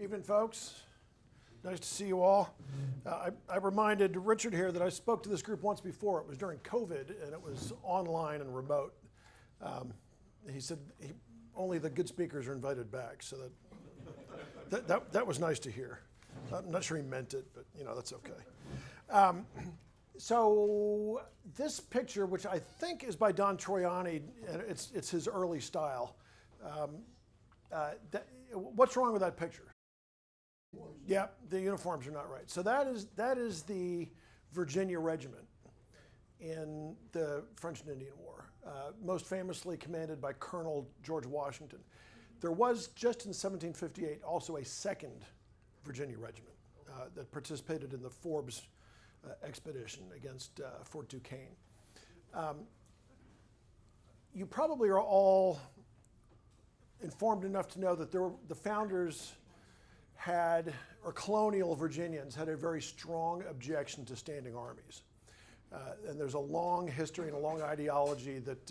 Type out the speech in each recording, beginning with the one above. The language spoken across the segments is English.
Evening, folks. Nice to see you all. I reminded Richard here that I spoke to this group once before. It was during COVID, and it was online and remote. He said only the good speakers are invited back, so that was nice to hear. I'm not sure he meant it, but that's okay. So this picture, which I think is by Don Troiani, and it's his early style. What's wrong with that picture? Yeah, the uniforms are not right. So that is the Virginia Regiment in the French and Indian War, most famously commanded by Colonel George Washington. There was, just in 1758, also a second Virginia Regiment that participated in the Forbes expedition against Fort Duquesne. You probably are all informed enough to know that the founders or colonial Virginians had a very strong objection to standing armies. And there's a long history and a long ideology that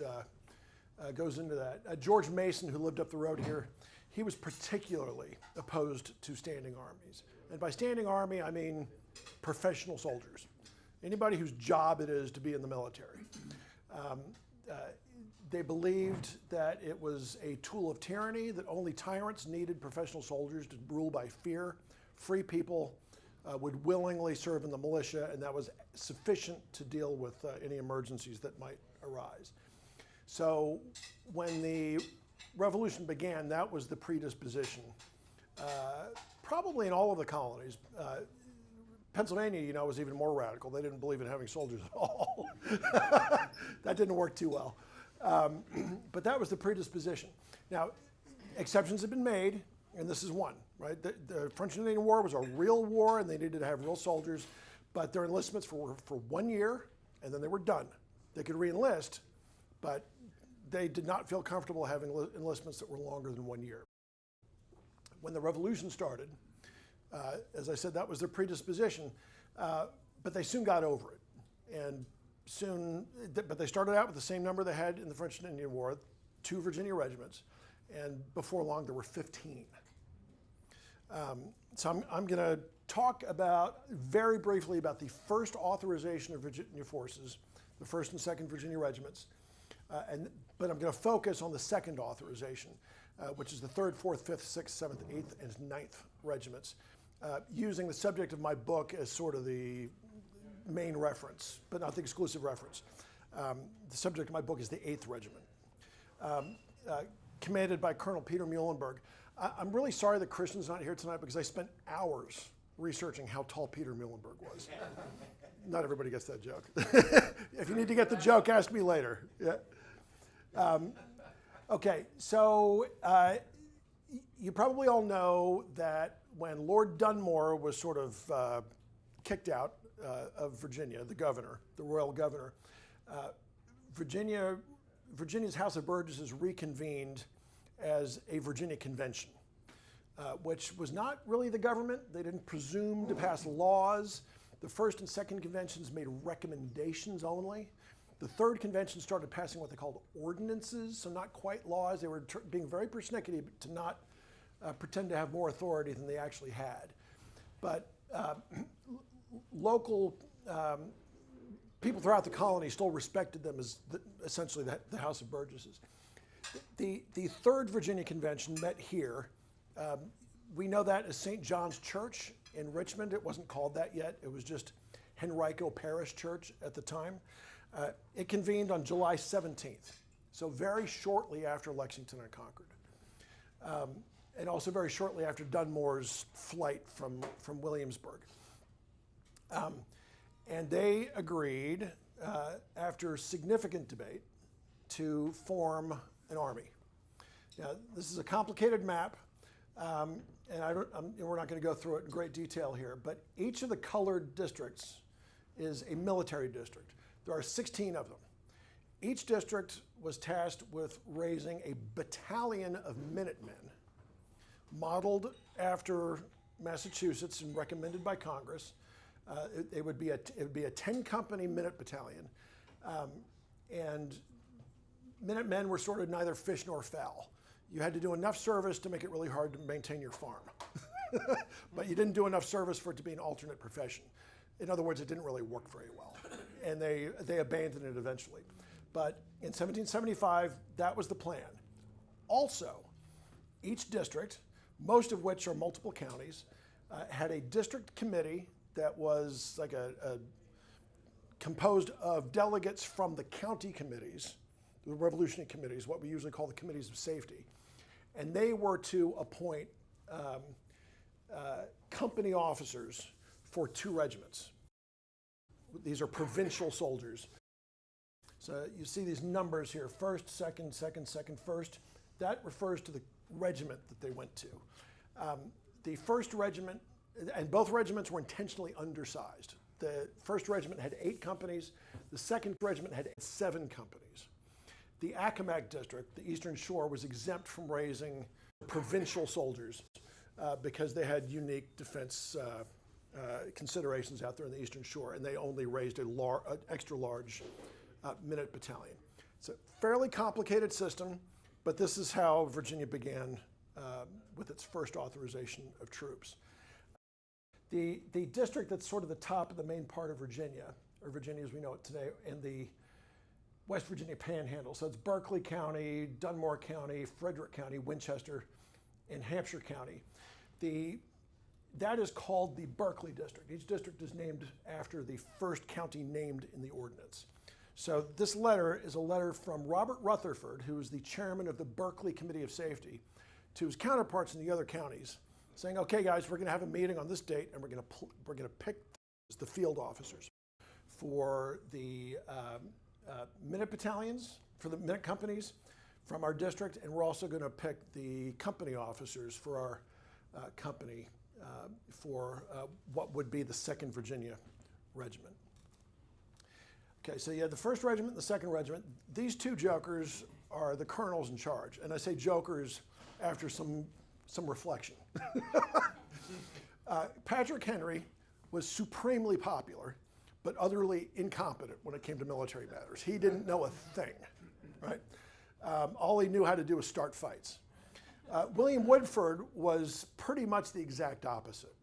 goes into that. George Mason, who lived up the road here, he was particularly opposed to standing armies. And by standing army, I mean professional soldiers. Anybody whose job it is to be in the military. They believed that it was a tool of tyranny, that only tyrants needed professional soldiers to rule by fear. Free people would willingly serve in the militia, and that was sufficient to deal with any emergencies that might arise. So when the revolution began, that was the predisposition, probably in all of the colonies. Pennsylvania, was even more radical. They didn't believe in having soldiers at all. That didn't work too well. But that was the predisposition. Now, exceptions have been made, and this is one, right? The French and Indian War was a real war, and they needed to have real soldiers, but their enlistments were for 1 year, and then they were done. They could re-enlist, but they did not feel comfortable having enlistments that were longer than 1 year. When the revolution started, as I said, that was their predisposition, but they soon got over it. And but they started out with the same number they had in the French and Indian War, 2 Virginia regiments, and before long there were 15. So I'm going to talk very briefly about the first authorization of Virginia forces, the 1st and 2nd Virginia regiments, but I'm going to focus on the second authorization, which is the 3rd, 4th, 5th, 6th, 7th, 8th, and 9th regiments, using the subject of my book as sort of the main reference, but not the exclusive reference. The subject of my book is the 8th Regiment, commanded by Colonel Peter Muhlenberg. I'm really sorry that Christian's not here tonight because I spent hours researching how tall Peter Muhlenberg was. Not everybody gets that joke. If you need to get the joke, ask me later. Yeah. Okay, so you probably all know that when Lord Dunmore was sort of kicked out of Virginia, the royal governor, Virginia's House of Burgesses reconvened as a Virginia Convention, which was not really the government. They didn't presume to pass laws. The 1st and 2nd conventions made recommendations only. The 3rd convention started passing what they called ordinances, so not quite laws. They were being very persnickety to not pretend to have more authority than they actually had. But local people throughout the colony still respected them as essentially the House of Burgesses. The 3rd Virginia Convention met here. We know that as St. John's Church in Richmond. It wasn't called that yet. It was just Henrico Parish Church at the time. It convened on July 17th, so very shortly after Lexington and Concord, and also very shortly after Dunmore's flight from Williamsburg. And they agreed, after significant debate, to form an army. Now, this is a complicated map, and we're not going to go through it in great detail here, but each of the colored districts is a military district. There are 16 of them. Each district was tasked with raising a battalion of Minutemen, modeled after Massachusetts and recommended by Congress. It would be a 10-company minute battalion, and Minutemen were sort of neither fish nor fowl. You had to do enough service to make it really hard to maintain your farm. but you didn't do enough service for it to be an alternate profession. In other words, it didn't really work very well, and they abandoned it eventually. But in 1775, that was the plan. Also, each district, most of which are multiple counties, had a district committee that was like composed of delegates from the county committees, the revolutionary committees, what we usually call the committees of safety. And they were to appoint company officers for 2 regiments. These are provincial soldiers. So you see these numbers here, 1st, 2nd, 2nd, 2nd, 1st. That refers to the regiment that they went to. The 1st regiment, and both regiments were intentionally undersized. The 1st regiment had 8 companies. The 2nd regiment had 7 companies. The Accomack district, the Eastern Shore, was exempt from raising provincial soldiers because they had unique defense considerations out there in the Eastern Shore, and they only raised an extra large minute battalion. It's a fairly complicated system, but this is how Virginia began with its first authorization of troops. The district that's sort of the top of the main part of Virginia, or Virginia as we know it today, in the West Virginia Panhandle. So it's Berkeley County, Dunmore County, Frederick County, Winchester, and Hampshire County. That is called the Berkeley District. Each district is named after the first county named in the ordinance. So this letter is a letter from Robert Rutherford, who is the chairman of the Berkeley Committee of Safety, to his counterparts in the other counties, saying, okay guys, we're gonna have a meeting on this date and we're gonna pick the field officers for the minute battalions, for the minute companies from our district, and we're also gonna pick the company officers for our company for what would be the 2nd Virginia Regiment. Okay, so you have the 1st Regiment and the 2nd Regiment. These 2 jokers are the colonels in charge, and I say jokers after some reflection. Patrick Henry was supremely popular, but utterly incompetent when it came to military matters. He didn't know a thing, right? All he knew how to do was start fights. William Woodford was pretty much the exact opposite.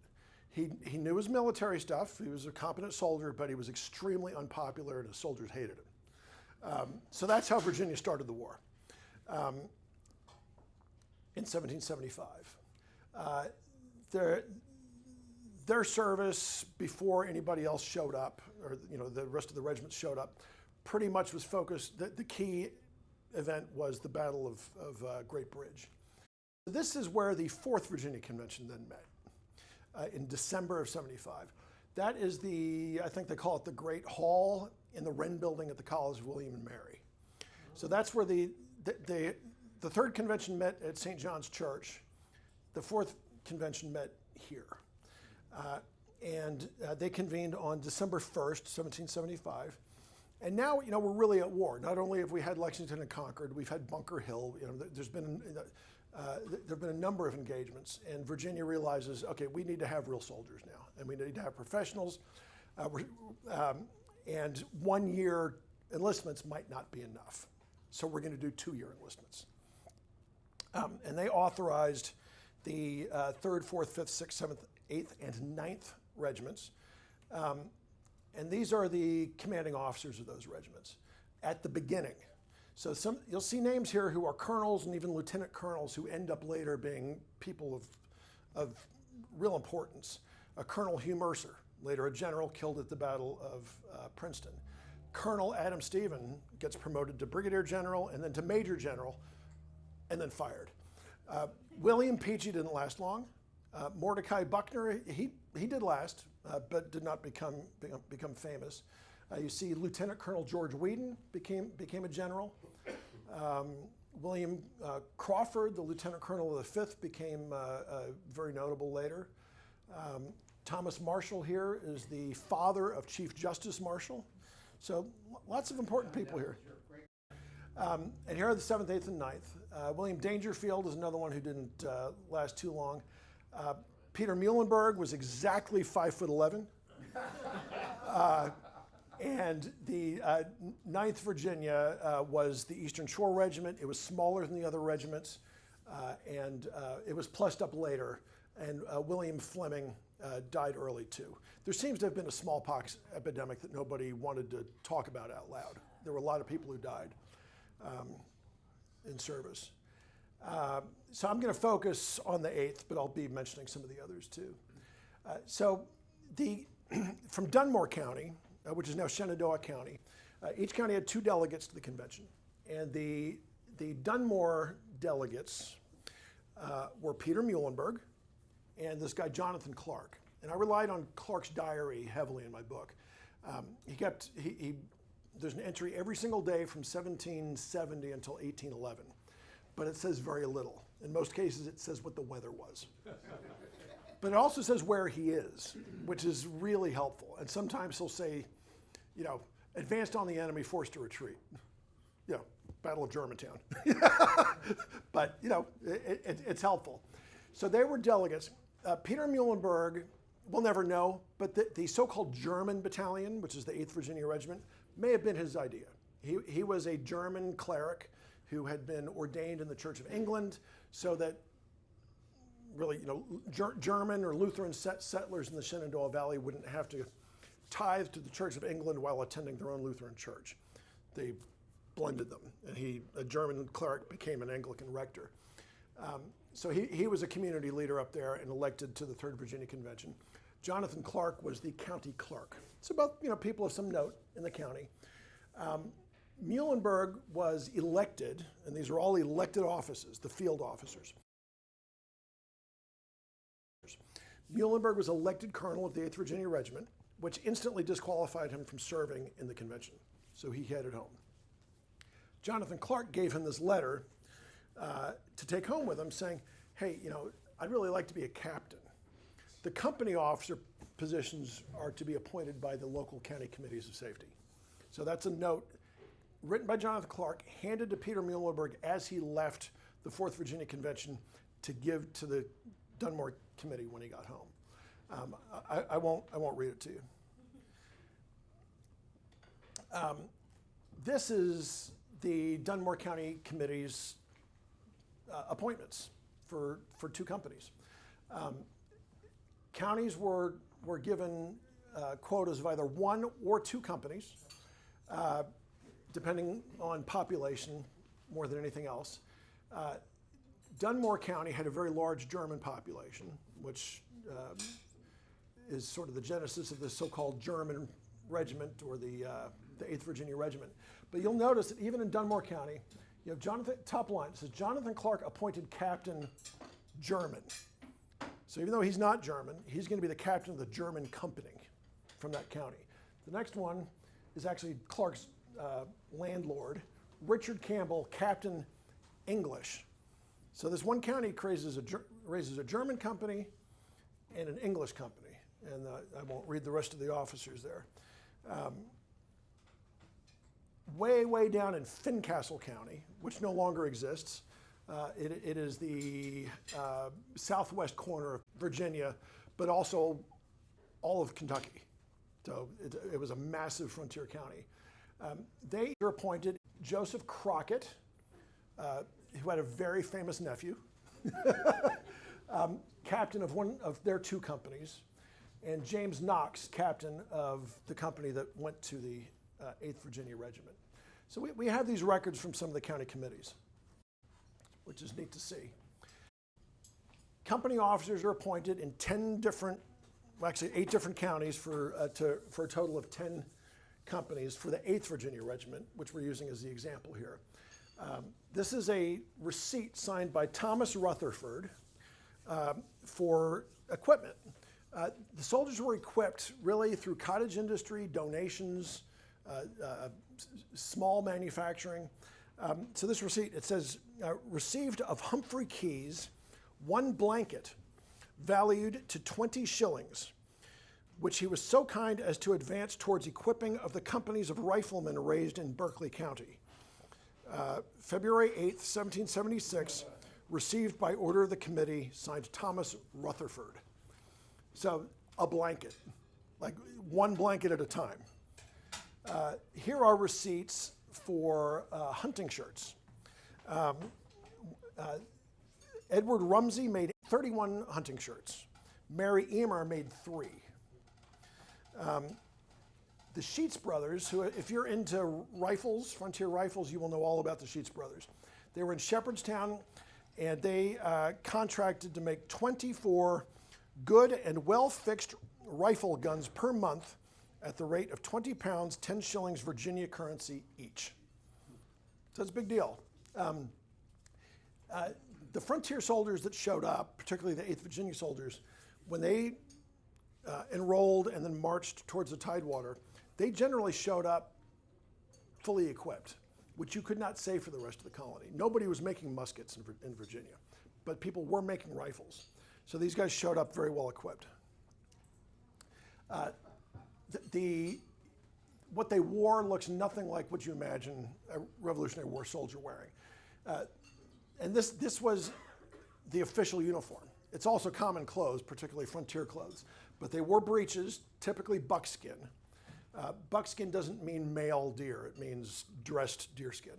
He knew his military stuff. He was a competent soldier, but he was extremely unpopular, and his soldiers hated him. So that's how Virginia started the war in 1775. Their service before anybody else showed up, or the rest of the regiments showed up, pretty much was focused. The key event was the Battle of Great Bridge. This is where the 4th Virginia Convention then met in December of 75. That is I think they call it the Great Hall in the Wren Building at the College of William and Mary. So that's where the 3rd Convention met at St. John's Church. The 4th Convention met here. And they convened on December 1st, 1775. And now, we're really at war. Not only have we had Lexington and Concord, we've had Bunker Hill. There's been there have been a number of engagements, and Virginia realizes, okay, we need to have real soldiers now, and we need to have professionals, and 1-year enlistments might not be enough. So we're going to do 2-year enlistments. And they authorized the 3rd, 4th, 5th, 6th, 7th, 8th, and 9th regiments. And these are the commanding officers of those regiments at the beginning. So you'll see names here who are colonels and even lieutenant colonels who end up later being people of real importance. Colonel Hugh Mercer, later a general killed at the Battle of Princeton. Colonel Adam Stephen gets promoted to brigadier general and then to major general and then fired. William Peachey didn't last long. Mordecai Buckner, he did last, but did not become famous. You see Lieutenant Colonel George Whedon became a general. William Crawford, the Lieutenant Colonel of the 5th, became very notable later. Thomas Marshall here is the father of Chief Justice Marshall. So lots of important people here. And here are the 7th, 8th, and 9th. William Dangerfield is another one who didn't last too long. Peter Muhlenberg was exactly 5'11". And the 9th Virginia was the Eastern Shore Regiment. It was smaller than the other regiments, and it was plussed up later and William Fleming died early too. There seems to have been a smallpox epidemic that nobody wanted to talk about out loud. There were a lot of people who died in service. So I'm going to focus on the 8th, but I'll be mentioning some of the others too. From Dunmore County, which is now Shenandoah County, each county had 2 delegates to the convention. And the Dunmore delegates were Peter Muhlenberg and this guy Jonathan Clark. And I relied on Clark's diary heavily in my book. There's an entry every single day from 1770 until 1811, but it says very little. In most cases, it says what the weather was. But it also says where he is, which is really helpful. And sometimes he'll say, advanced on the enemy, forced to retreat. Battle of Germantown. But, it's helpful. So they were delegates. Peter Muhlenberg, we'll never know, but the so-called German battalion, which is the 8th Virginia Regiment, may have been his idea. He was a German cleric who had been ordained in the Church of England so that really, German or Lutheran settlers in the Shenandoah Valley wouldn't have to tithe to the Church of England while attending their own Lutheran church. They blended them, and a German cleric became an Anglican rector. So he was a community leader up there and elected to the 3rd Virginia Convention. Jonathan Clark was the county clerk. It's about people of some note in the county. Muhlenberg was elected, and these are all elected offices, the field officers. Muhlenberg was elected colonel of the 8th Virginia Regiment, which instantly disqualified him from serving in the convention. So he headed home. Jonathan Clark gave him this letter to take home with him saying, hey, I'd really like to be a captain. The company officer positions are to be appointed by the local county committees of safety. So that's a note written by Jonathan Clark, handed to Peter Muhlenberg as he left the 4th Virginia Convention to give to the Dunmore Committee when he got home. I won't read it to you. This is the Dunmore County Committee's appointments for 2 companies. Counties were given quotas of either 1 or 2 companies, depending on population more than anything else. Dunmore County had a very large German population, which is sort of the genesis of the so-called German regiment, or the 8th Virginia Regiment. But you'll notice that even in Dunmore County, top line, it says Jonathan Clark appointed Captain German. So even though he's not German, he's going to be the captain of the German company from that county. The next one is actually Clark's landlord, Richard Campbell, Captain English. So this one county raises a German company and an English company, and I won't read the rest of the officers there. Way down in Fincastle County, which no longer exists, it is the southwest corner of Virginia, but also all of Kentucky. So it was a massive frontier county. They appointed Joseph Crockett, who had a very famous nephew, captain of one of their 2 companies, and James Knox, captain of the company that went to the 8th Virginia Regiment. So we have these records from some of the county committees, which is neat to see. Company officers are appointed in 8 different counties for a total of 10 companies for the 8th Virginia Regiment, which we're using as the example here. This is a receipt signed by Thomas Rutherford for equipment. The soldiers were equipped really through cottage industry, donations, small manufacturing. So this receipt, it says, received of Humphrey Keyes 1 blanket valued to 20 shillings, which he was so kind as to advance towards equipping of the companies of riflemen raised in Berkeley County. February 8th, 1776, received by order of the committee, signed Thomas Rutherford. So a blanket, like 1 blanket at a time. Here are receipts for hunting shirts. Edward Rumsey made 31 hunting shirts. Mary Emer made 3. The Sheets brothers, who, if you're into rifles, frontier rifles, you will know all about the Sheets brothers. They were in Shepherdstown, and they contracted to make 24 good and well-fixed rifle guns per month at the rate of 20 pounds, 10 shillings Virginia currency each. So it's a big deal. The frontier soldiers that showed up, particularly the 8th Virginia soldiers, when they enrolled and then marched towards the Tidewater, they generally showed up fully equipped, which you could not say for the rest of the colony. Nobody was making muskets in Virginia, but people were making rifles. So these guys showed up very well equipped. What they wore looks nothing like what you imagine a Revolutionary War soldier wearing. And this was the official uniform. It's also common clothes, particularly frontier clothes. But they wore breeches, typically buckskin. Buckskin doesn't mean male deer, it means dressed deerskin.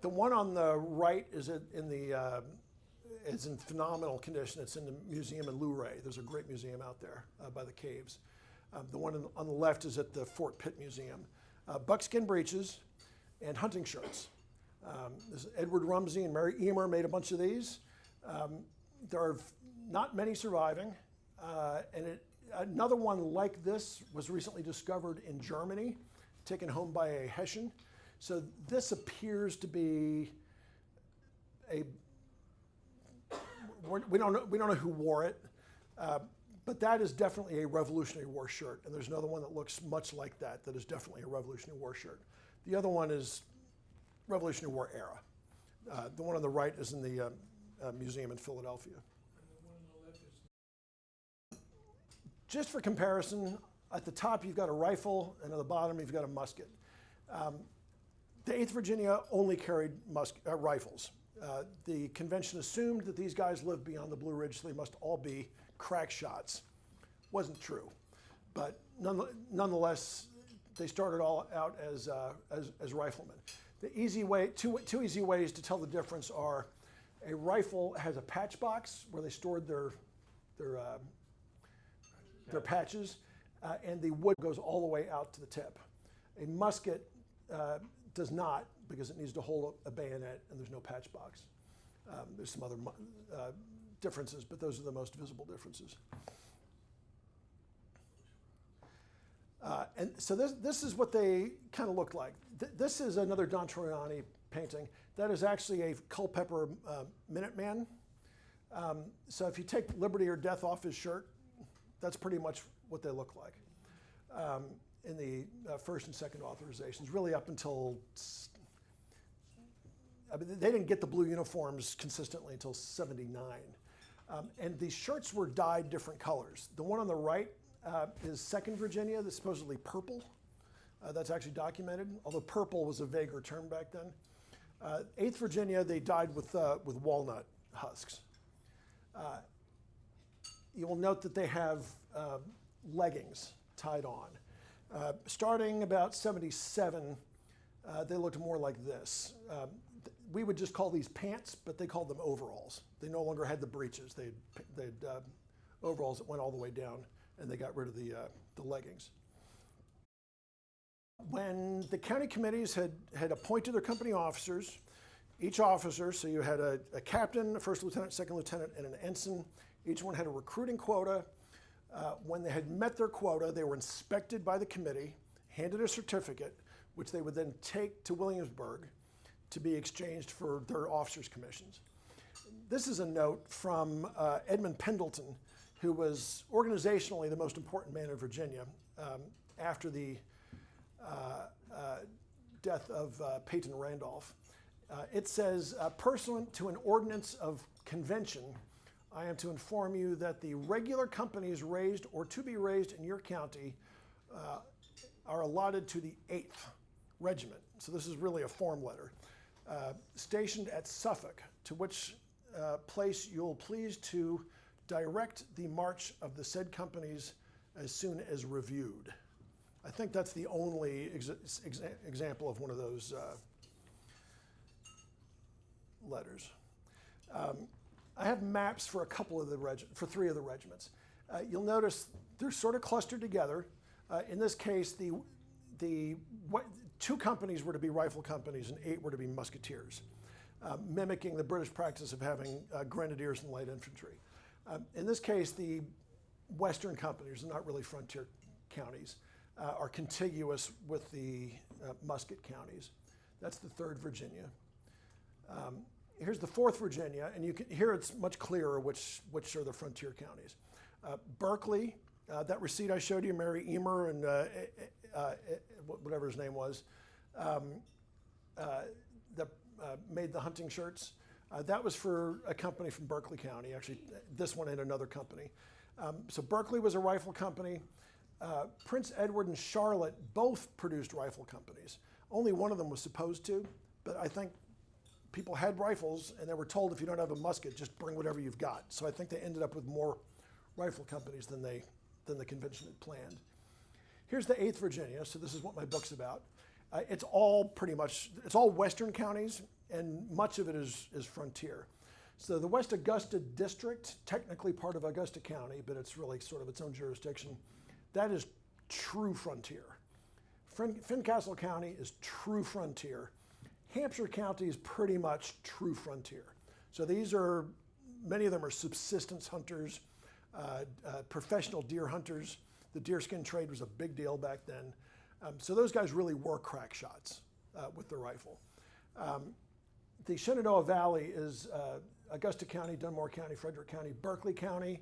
The one on the right is in phenomenal condition. It's in the museum in Luray. There's a great museum out there by the caves. The one on the left is at the Fort Pitt Museum. Buckskin breeches and hunting shirts. Edward Rumsey and Mary Emer made a bunch of these. There are not many surviving. Another one like this was recently discovered in Germany, taken home by a Hessian. So this appears to be we don't know who wore it, but that is definitely a Revolutionary War shirt. And there's another one that looks much like that is definitely a Revolutionary War shirt. The other one is Revolutionary War era. The one on the right is in the museum in Philadelphia. Just for comparison, at the top you've got a rifle, and at the bottom you've got a musket. The 8th Virginia only carried rifles. The convention assumed that these guys lived beyond the Blue Ridge, so they must all be crack shots. Wasn't true, but nonetheless, they started all out as riflemen. The easy way, two easy ways to tell the difference are: a rifle has a patch box where they stored their patches, and the wood goes all the way out to the tip. A musket does not, because it needs to hold a bayonet, and there's no patch box. There's some other differences, but those are the most visible differences. And so this is what they kind of looked like. This is another Don Troiani painting. That is actually a Culpeper Minuteman. So if you take liberty or death off his shirt, that's pretty much what they look like in the first and second authorizations, really up until, they didn't get the blue uniforms consistently until '79. And the shirts were dyed different colors. The one on the right is 2nd Virginia, that's supposedly purple. That's actually documented, although purple was a vaguer term back then. 8th Virginia, they dyed with walnut husks. You will note that they have leggings tied on. Starting about '77, they looked more like this. We would just call these pants, but they called them overalls. They no longer had the breeches. They had overalls that went all the way down, and they got rid of the leggings. When the county committees had appointed their company officers, each officer, so you had a captain, a first lieutenant, second lieutenant, and an ensign. Each one had a recruiting quota. When they had met their quota, they were inspected by the committee, handed a certificate, which they would then take to Williamsburg to be exchanged for their officers' commissions. This is a note from Edmund Pendleton, who was organizationally the most important man in Virginia after the death of Peyton Randolph. It says, pursuant to an ordinance of convention, I am to inform you that the regular companies raised or to be raised in your county are allotted to the 8th Regiment. So this is really a form letter. Stationed at Suffolk, to which place you'll please to direct the march of the said companies as soon as reviewed. I think that's the only example of one of those letters. I have maps for a couple of the for 3 of the regiments. You'll notice they're sort of clustered together. In this case, the 2 companies were to be rifle companies and 8 were to be musketeers, mimicking the British practice of having grenadiers and light infantry. In this case, the western companies, not really frontier counties, are contiguous with the musket counties. That's the 3rd Virginia. Here's the 4th Virginia, and you can here it's much clearer which are the frontier counties. Berkeley, that receipt I showed you, Mary Emer and whatever his name was, that made the hunting shirts. That was for a company from Berkeley County. Actually, this one and another company. So Berkeley was a rifle company. Prince Edward and Charlotte both produced rifle companies. Only one of them was supposed to, but I think people had rifles and they were told if you don't have a musket, just bring whatever you've got. So I think they ended up with more rifle companies than the convention had planned. Here's the 8th Virginia, so this is what my book's about. It's all western counties, and much of it is frontier. So the West Augusta District, technically part of Augusta County, but it's really sort of its own jurisdiction. That is true frontier. Fincastle County is true frontier. Hampshire County is pretty much true frontier. So many of them are subsistence hunters, professional deer hunters. The deerskin trade was a big deal back then. So those guys really were crack shots with the rifle. The Shenandoah Valley is Augusta County, Dunmore County, Frederick County, Berkeley County.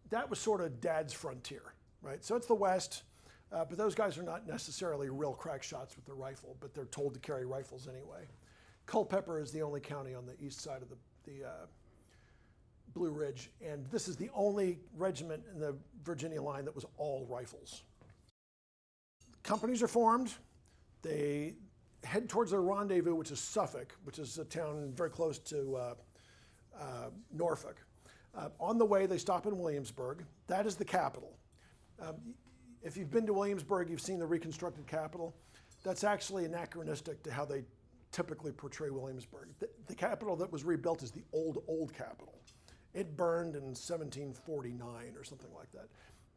That was sort of Dad's frontier, right? So it's the West, but those guys are not necessarily real crack shots with the rifle, but they're told to carry rifles anyway. Culpeper is the only county on the east side of the Blue Ridge, and this is the only regiment in the Virginia line that was all rifles. Companies are formed. They head towards their rendezvous, which is Suffolk, which is a town very close to Norfolk. On the way, they stop in Williamsburg. That is the capital. If you've been to Williamsburg, you've seen the reconstructed capital. That's actually anachronistic to how they typically portray Williamsburg. The capital that was rebuilt is the old capital. It burned in 1749 or something like that.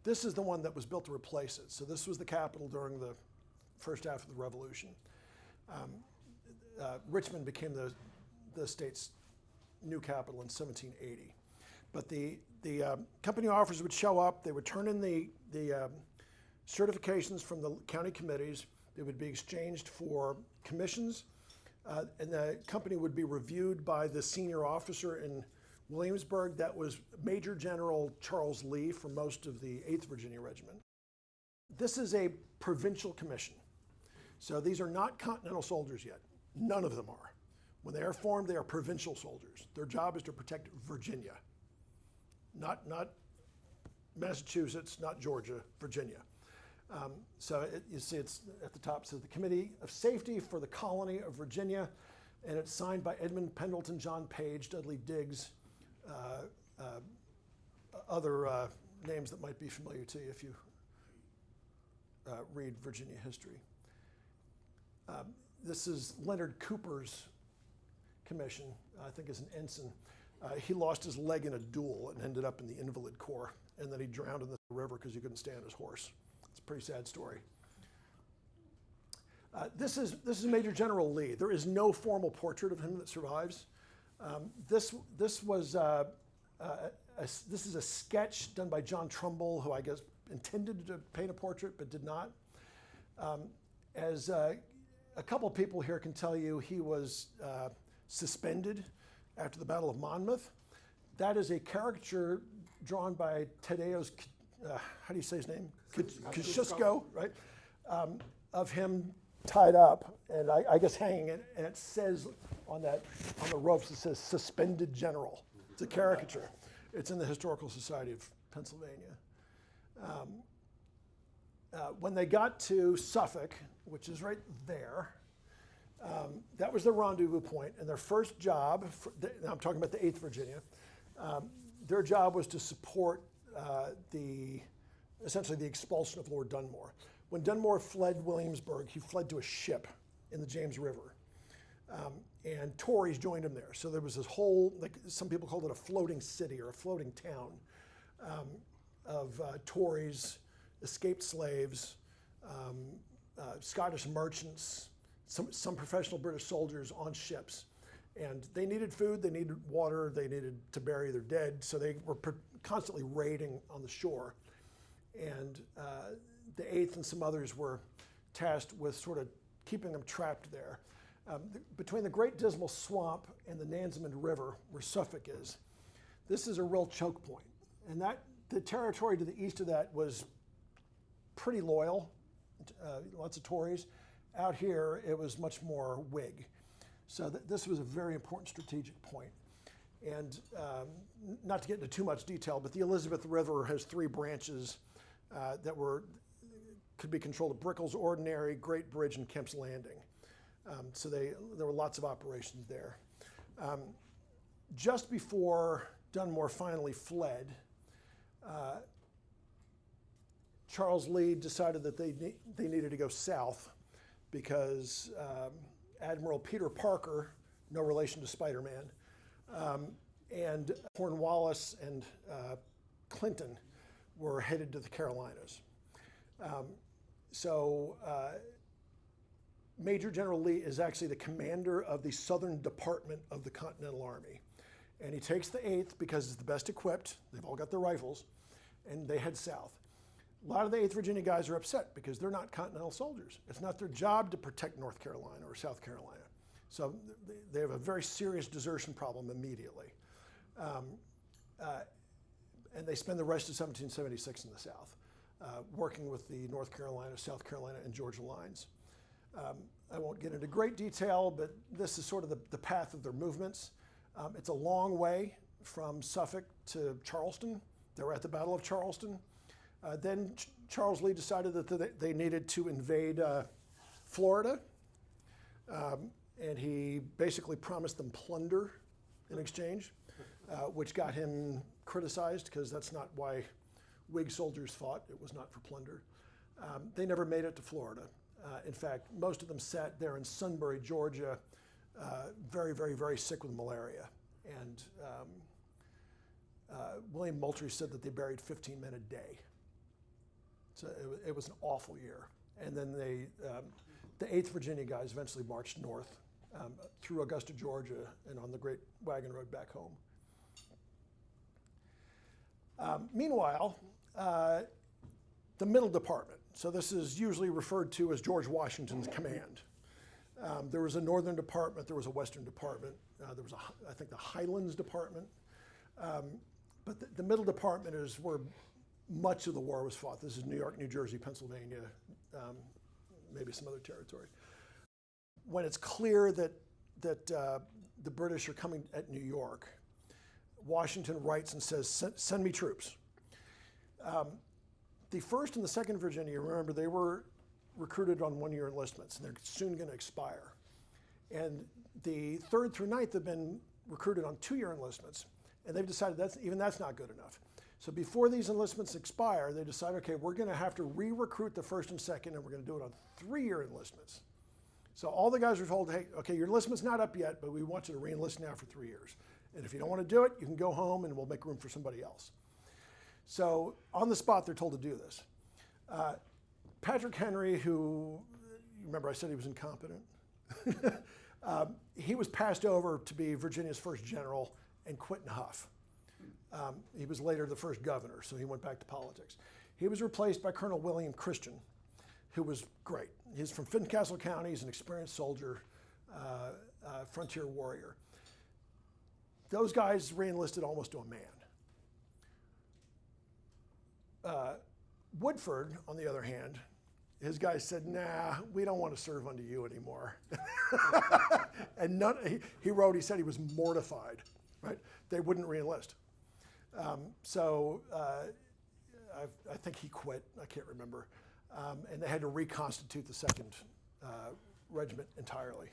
This is the one that was built to replace it. So this was the capital during the first half of the Revolution. Richmond became the state's new capital in 1780. But the company officers would show up, they would turn in the certifications from the county committees, they would be exchanged for commissions, and the company would be reviewed by the senior officer in Williamsburg. That was Major General Charles Lee for most of the 8th Virginia Regiment. This is a provincial commission. So these are not Continental soldiers yet. None of them are. When they are formed, they are provincial soldiers. Their job is to protect Virginia. Not Massachusetts, not Georgia, Virginia. You see it's at the top, says the Committee of Safety for the Colony of Virginia, and it's signed by Edmund Pendleton, John Page, Dudley Diggs, other names that might be familiar to you if you read Virginia history. This is Leonard Cooper's commission, I think as an ensign. He lost his leg in a duel and ended up in the Invalid Corps, and then he drowned in the river because he couldn't stand his horse. It's a pretty sad story. This is Major General Lee. There is no formal portrait of him that survives. This is a sketch done by John Trumbull, who I guess intended to paint a portrait but did not. As a couple people here can tell you, he was suspended after the Battle of Monmouth. That is a caricature drawn by Tadeo's, how do you say his name? Kosciuszko, right? Of him tied up, and I guess hanging it, and it says on the ropes, it says suspended general. It's a caricature. It's in the Historical Society of Pennsylvania. When they got to Suffolk, which is right there, that was their rendezvous point, and their first job, I'm talking about the 8th Virginia, their job was to support essentially the expulsion of Lord Dunmore. When Dunmore fled Williamsburg, he fled to a ship in the James River. And Tories joined him there. So there was this whole, like some people called it a floating city or a floating town of Tories, escaped slaves, Scottish merchants, some professional British soldiers on ships. And they needed food, they needed water, they needed to bury their dead, so they were constantly raiding on the shore. And the 8th and some others were tasked with sort of keeping them trapped there. Between the Great Dismal Swamp and the Nansemond River, where Suffolk is, this is a real choke point. And the territory to the east of that was pretty loyal, lots of Tories. Out here, it was much more Whig. So this was a very important strategic point. And not to get into too much detail, but the Elizabeth River has 3 branches that could be controlled at Brickell's Ordinary, Great Bridge, and Kemp's Landing. So there were lots of operations there. Just before Dunmore finally fled, Charles Lee decided that they needed to go south because Admiral Peter Parker, no relation to Spider-Man, and Cornwallis and Clinton were headed to the Carolinas. Major General Lee is actually the commander of the Southern Department of the Continental Army. And he takes the 8th because it's the best equipped, they've all got their rifles, and they head south. A lot of the 8th Virginia guys are upset because they're not Continental soldiers. It's not their job to protect North Carolina or South Carolina. So they have a very serious desertion problem immediately. And they spend the rest of 1776 in the South, working with the North Carolina, South Carolina, and Georgia lines. I won't get into great detail, but this is sort of the path of their movements. It's a long way from Suffolk to Charleston. They were at the Battle of Charleston. Then Charles Lee decided that they needed to invade Florida, and he basically promised them plunder in exchange, which got him criticized because that's not why Whig soldiers fought. It was not for plunder. They never made it to Florida. In fact, most of them sat there in Sunbury, Georgia, very, very, very sick with malaria. And William Moultrie said that they buried 15 men a day. So it was an awful year. And then the 8th Virginia guys eventually marched north through Augusta, Georgia, and on the Great Wagon Road back home. Meanwhile, the Middle Department. So this is usually referred to as George Washington's command. There was a Northern Department, there was a Western Department, there was, I think, the Highlands Department. But the Middle Department is where much of the war was fought. This is New York, New Jersey, Pennsylvania, maybe some other territory. When it's clear that the British are coming at New York, Washington writes and says, send me troops. The 1st and the 2nd Virginia, remember, they were recruited on 1-year enlistments, and they're soon going to expire. And the 3rd through 9th have been recruited on 2-year enlistments, and they've decided that's not good enough. So before these enlistments expire, they decide, okay, we're going to have to re-recruit the 1st and 2nd, and we're going to do it on 3-year enlistments. So all the guys are told, hey, okay, your enlistment's not up yet, but we want you to re-enlist now for 3 years. And if you don't want to do it, you can go home, and we'll make room for somebody else. So on the spot, they're told to do this. Patrick Henry, who, you remember I said he was incompetent? He was passed over to be Virginia's first general and quit in a huff. He was later the first governor, so he went back to politics. He was replaced by Colonel William Christian, who was great. He's from Fincastle County. He's an experienced soldier, frontier warrior. Those guys re-enlisted almost to a man. Woodford, on the other hand, his guys said, nah, we don't want to serve under you anymore. And he said he was mortified, right? They wouldn't re-enlist. I think he quit, I can't remember. And they had to reconstitute the 2nd Regiment entirely.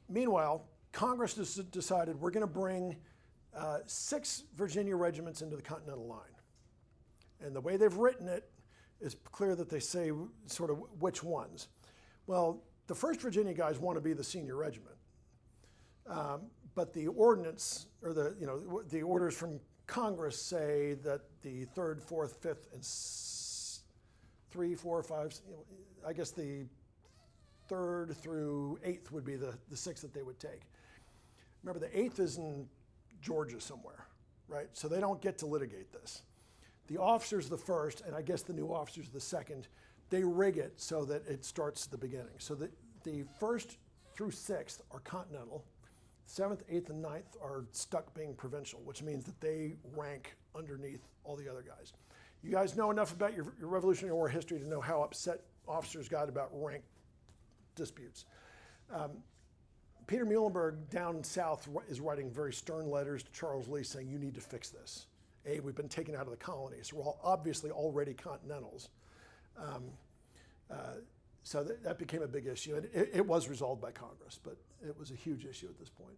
Meanwhile, Congress decided we're going to bring 6 Virginia regiments into the Continental line. And the way they've written it, it's clear that they say sort of which ones. Well, the 1st Virginia guys want to be the senior regiment, but the ordinance, or the orders from Congress say that the 3rd, 4th, 5th, and 3, 4, 5, I guess the 3rd through 8th would be the 6th that they would take. Remember, the 8th is in Georgia somewhere, right? So they don't get to litigate this. The officers the 1st, and I guess the new officers the 2nd, they rig it so that it starts at the beginning. So the 1st through 6th are Continental. 7th, 8th, and 9th are stuck being provincial, which means that they rank underneath all the other guys. You guys know enough about your Revolutionary War history to know how upset officers got about rank disputes. Peter Muhlenberg down south is writing very stern letters to Charles Lee saying, you need to fix this. A, we've been taken out of the colonies. We're all obviously already Continentals. So that became a big issue. And it was resolved by Congress, but it was a huge issue at this point.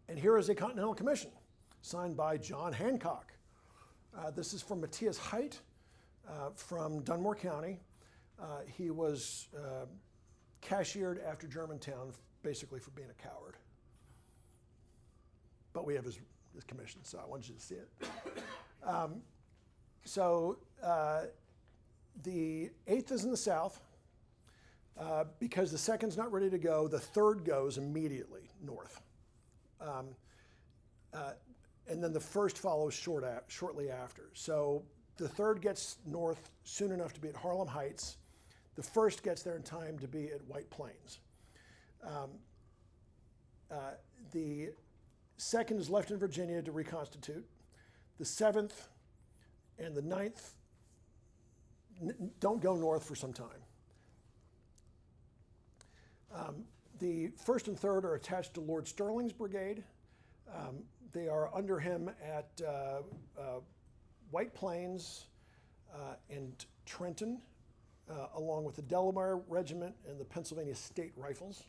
And here is a Continental Commission signed by John Hancock. This is from Matthias Height from Dunmore County. He was cashiered after Germantown, basically for being a coward. But we have his commission, so I wanted you to see it. The 8th is in the south. Because the 2nd's not ready to go, the 3rd goes immediately north. And then the 1st follows shortly after. So the 3rd gets north soon enough to be at Harlem Heights. The 1st gets there in time to be at White Plains. The 2nd is left in Virginia to reconstitute. The 7th and the 9th don't go north for some time. The 1st and 3rd are attached to Lord Stirling's brigade. They are under him at White Plains and Trenton, along with the Delaware Regiment and the Pennsylvania State Rifles.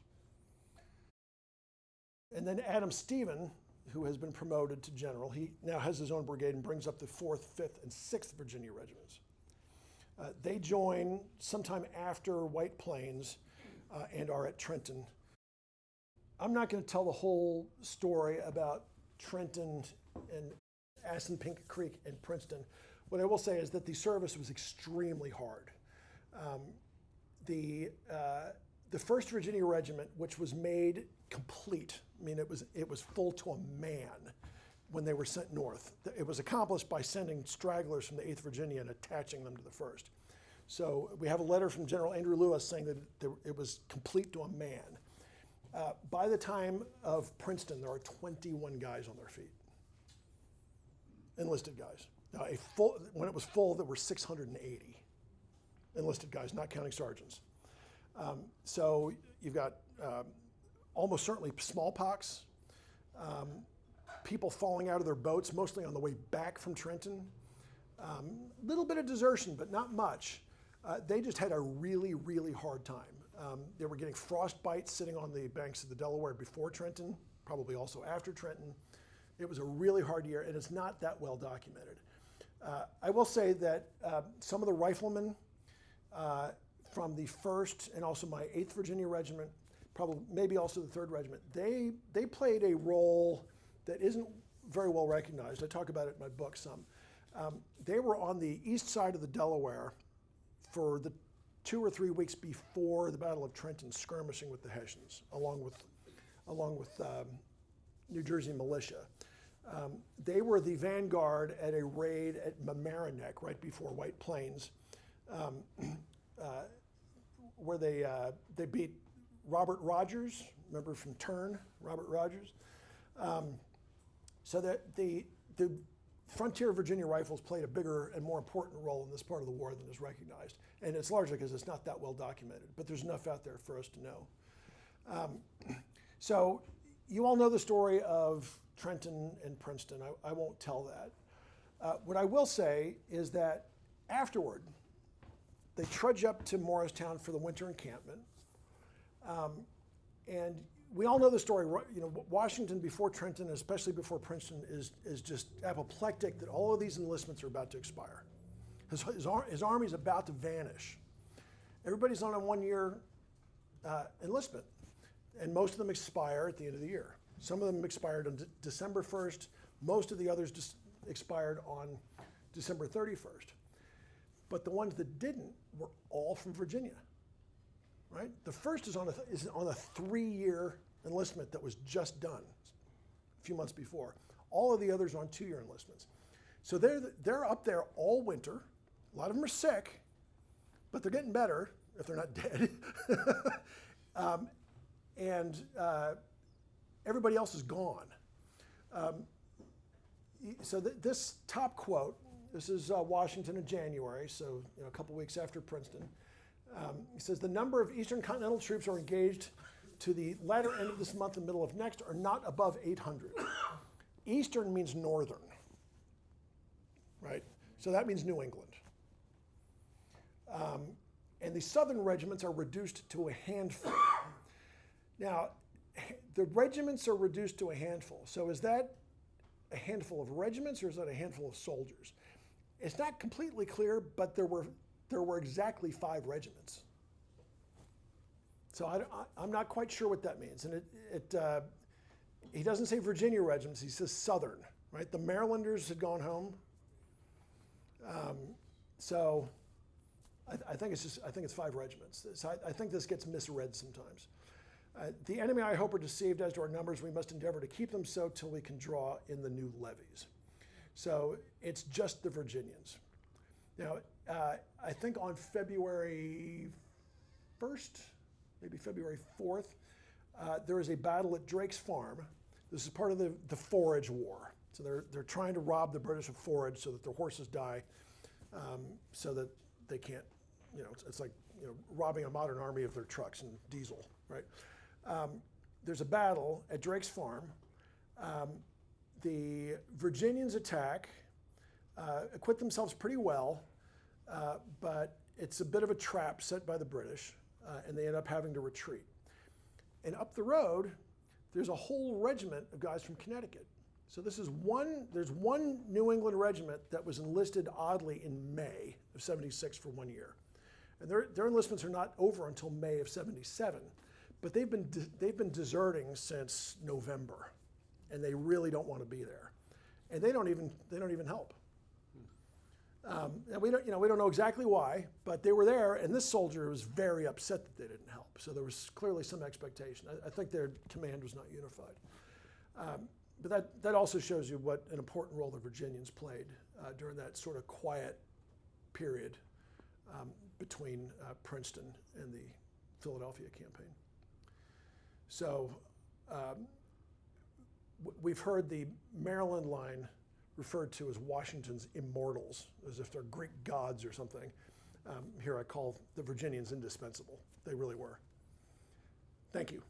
And then Adam Stephen, who has been promoted to general, he now has his own brigade and brings up the 4th, 5th, and 6th Virginia regiments. They join sometime after White Plains and are at Trenton. I'm not going to tell the whole story about Trenton and Assunpink Creek and Princeton. What I will say is that the service was extremely hard. The 1st Virginia Regiment, which was made complete, I mean, it was full to a man when they were sent north. It was accomplished by sending stragglers from the 8th Virginia and attaching them to the 1st. So we have a letter from General Andrew Lewis saying that it was complete to a man. By the time of Princeton, there are 21 guys on their feet, enlisted guys. Now, when it was full, there were 680 enlisted guys, not counting sergeants. So you've got almost certainly smallpox, people falling out of their boats, mostly on the way back from Trenton. Little bit of desertion, but not much. They just had a really, really hard time. They were getting frostbite sitting on the banks of the Delaware before Trenton, probably also after Trenton. It was a really hard year, and it's not that well documented. I will say that some of the riflemen from the 1st and also my 8th Virginia Regiment, probably maybe also the 3rd Regiment, they played a role that isn't very well recognized. I talk about it in my book some. They were on the east side of the Delaware for the 2 or 3 weeks before the Battle of Trenton, skirmishing with the Hessians, along with New Jersey militia. They were the vanguard at a raid at Mamaroneck right before White Plains, where they beat Robert Rogers, remember from Turn, Robert Rogers. So that the Frontier Virginia Rifles played a bigger and more important role in this part of the war than is recognized. And it's largely because it's not that well documented, but there's enough out there for us to know. So you all know the story of Trenton and Princeton. I won't tell that. What I will say is that afterward, they trudge up to Morristown for the winter encampment. And we all know the story. You know, Washington before Trenton, especially before Princeton, is just apoplectic that all of these enlistments are about to expire. His army's about to vanish. Everybody's on a 1-year enlistment, and most of them expire at the end of the year. Some of them expired on December 1st. Most of the others expired on December 31st. But the ones that didn't were all from Virginia, right? The first is on a 3-year enlistment that was just done a few months before. All of the others are on 2-year enlistments. So they're up there all winter. A lot of them are sick, but they're getting better if they're not dead. Everybody else is gone. So this top quote, this is Washington in January, so a couple weeks after Princeton. He says, the number of Eastern Continental troops who are engaged to the latter end of this month and middle of next are not above 800. Eastern means northern, right? So that means New England. And the southern regiments are reduced to a handful. Now, the regiments are reduced to a handful. So is that a handful of regiments or is that a handful of soldiers? It's not completely clear, but there were exactly 5 regiments. So I'm not quite sure what that means. And he doesn't say Virginia regiments, he says southern, right? The Marylanders had gone home. So I think it's 5 regiments. So I think this gets misread sometimes. The enemy, I hope, are deceived as to our numbers. We must endeavor to keep them so till we can draw in the new levies. So it's just the Virginians. Now, I think on February 1st, maybe February 4th, there is a battle at Drake's Farm. This is part of the forage war. So they're trying to rob the British of forage so that their horses die, so that they can't, it's like robbing a modern army of their trucks and diesel, right? There's a battle at Drake's Farm. The Virginians attack, acquit themselves pretty well, but it's a bit of a trap set by the British, and they end up having to retreat. And up the road, there's a whole regiment of guys from Connecticut. So there's one New England regiment that was enlisted oddly in May of '76 for 1 year. And their enlistments are not over until May of '77. But they've been deserting since November, and they really don't want to be there, and they don't even help. And we don't know exactly why, but they were there, and this soldier was very upset that they didn't help. So there was clearly some expectation. I think their command was not unified. But that also shows you what an important role the Virginians played during that sort of quiet period between Princeton and the Philadelphia campaign. So we've heard the Maryland line referred to as Washington's immortals, as if they're Greek gods or something. Here I call the Virginians indispensable. They really were. Thank you.